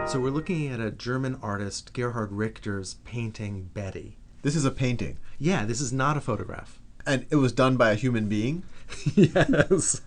So we're looking at a German artist, Gerhard Richter's painting Betty. This is a painting. Yeah, this is not a photograph. And it was done by a human being? Yes,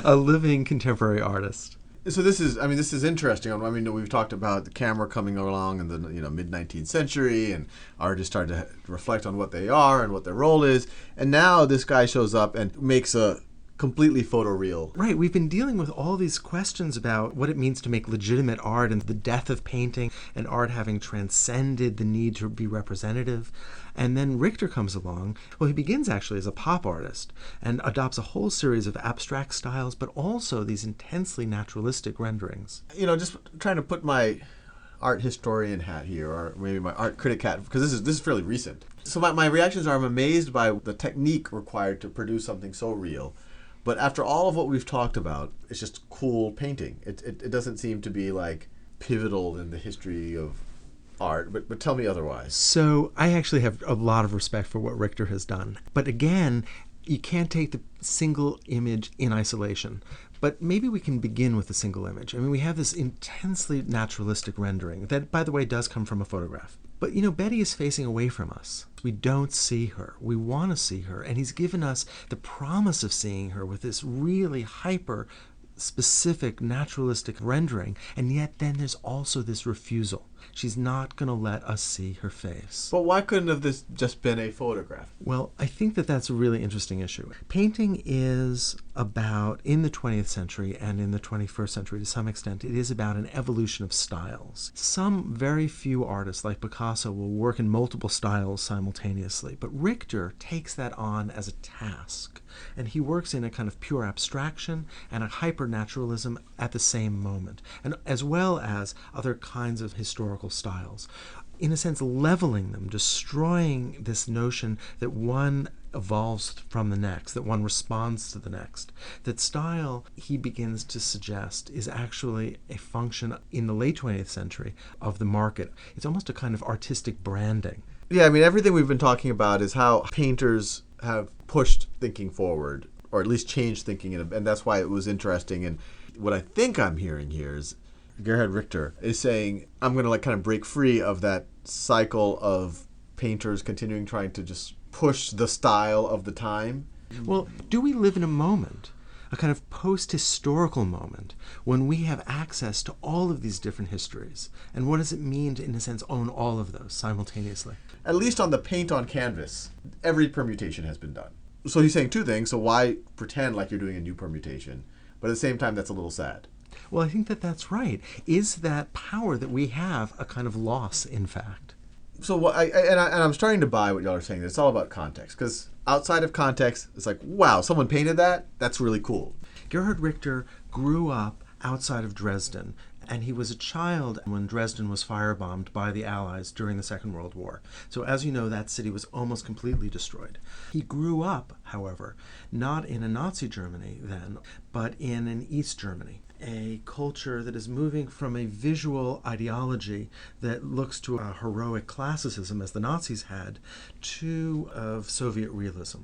a living contemporary artist. So this is interesting. I mean, we've talked about the camera coming along in the mid-19th century, and artists started to reflect on what they are and what their role is. And now this guy shows up and makes a completely photoreal. Right, we've been dealing with all these questions about what it means to make legitimate art and the death of painting and art having transcended the need to be representative. And then Richter comes along. Well, he begins actually as a pop artist and adopts a whole series of abstract styles, but also these intensely naturalistic renderings. Just trying to put my art historian hat here, or maybe my art critic hat, because this is fairly recent. So my reactions are, I'm amazed by the technique required to produce something so real. But after all of what we've talked about, it's just cool painting. It doesn't seem to be like pivotal in the history of art, but tell me otherwise. So I actually have a lot of respect for what Richter has done. But again, you can't take the single image in isolation. But maybe we can begin with a single image. I mean, we have this intensely naturalistic rendering that, by the way, does come from a photograph. But, Betty is facing away from us. We don't see her. We want to see her. And he's given us the promise of seeing her with this really hyper specific naturalistic rendering. And yet then there's also this refusal. She's not going to let us see her face. But why couldn't have this just been a photograph? Well, I think that that's a really interesting issue. Painting is about, in the 20th century and in the 21st century to some extent, it is about an evolution of styles. Some very few artists like Picasso will work in multiple styles simultaneously, but Richter takes that on as a task. And he works in a kind of pure abstraction and a hypernaturalism at the same moment, and as well as other kinds of historical styles. In a sense, leveling them, destroying this notion that one evolves from the next, that one responds to the next. That style, he begins to suggest, is actually a function in the late 20th century of the market. It's almost a kind of artistic branding. Yeah, I mean, everything we've been talking about is how painters have pushed thinking forward, or at least changed thinking, and that's why it was interesting. And what I think I'm hearing here is Gerhard Richter is saying, I'm going to kind of break free of that cycle of painters continuing trying to just push the style of the time. Well, do we live in a moment, a kind of post-historical moment, when we have access to all of these different histories? And what does it mean to, in a sense, own all of those simultaneously? At least on the paint on canvas, every permutation has been done. So he's saying two things. So why pretend like you're doing a new permutation? But at the same time, that's a little sad. Well, I think that that's right. Is that power that we have a kind of loss, in fact? So I'm starting to buy what y'all are saying. It's all about context. Because outside of context, it's like, wow, someone painted that? That's really cool. Gerhard Richter grew up outside of Dresden, and he was a child when Dresden was firebombed by the Allies during the Second World War. So as you know, that city was almost completely destroyed. He grew up, however, not in a Nazi Germany then, but in an East Germany, a culture that is moving from a visual ideology that looks to a heroic classicism, as the Nazis had, to of Soviet realism.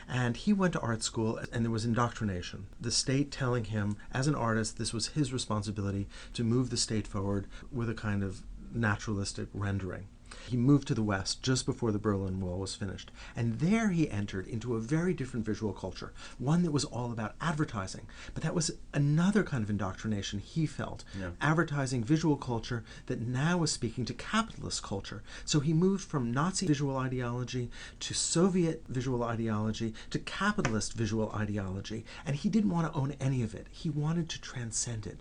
And he went to art school, and there was indoctrination. The state telling him, as an artist, this was his responsibility to move the state forward with a kind of naturalistic rendering. He moved to the West just before the Berlin Wall was finished. And there he entered into a very different visual culture, one that was all about advertising. But that was another kind of indoctrination he felt. Yeah. Advertising visual culture that now was speaking to capitalist culture. So he moved from Nazi visual ideology to Soviet visual ideology to capitalist visual ideology. And he didn't want to own any of it. He wanted to transcend it.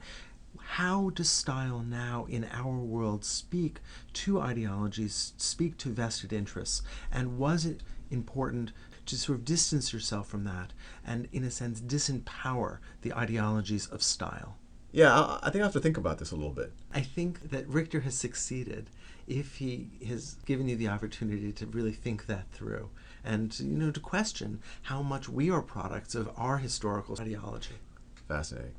How does style now in our world speak to ideologies, speak to vested interests? And was it important to sort of distance yourself from that and, in a sense, disempower the ideologies of style? Yeah, I think I have to think about this a little bit. I think that Richter has succeeded if he has given you the opportunity to really think that through and, to question how much we are products of our historical ideology. Fascinating.